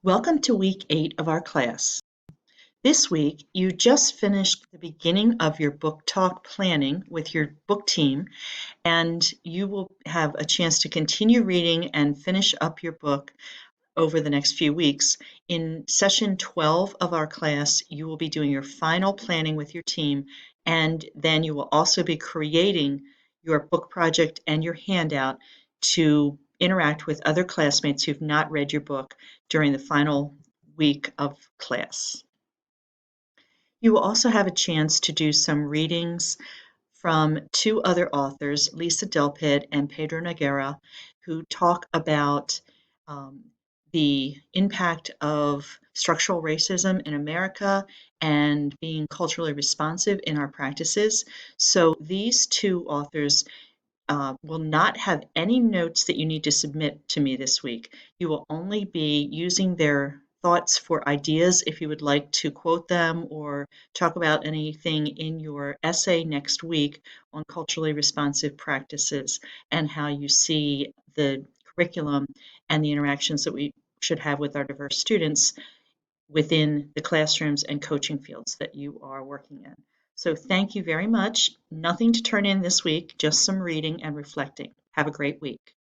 Welcome to week 8 of our class. This week, you just finished the beginning of your book talk planning with your book team, and you will have a chance to continue reading and finish up your book over the next few weeks. In session 12 of our class, you will be doing your final planning with your team, and then you will also be creating your book project and your handout to interact with other classmates who've not read your book during the final week of class. You will also have a chance to do some readings from two other authors, Lisa Delpit and Pedro Noguera, who talk about um, the impact of structural racism in America and being culturally responsive in our practices. So these two authors will not have any notes that you need to submit to me this week. You will only be using their thoughts for ideas if you would like to quote them or talk about anything in your essay next week on culturally responsive practices and how you see the curriculum and the interactions that we should have with our diverse students within the classrooms and coaching fields that you are working in. So thank you very much. Nothing to turn in this week, just some reading and reflecting. Have a great week.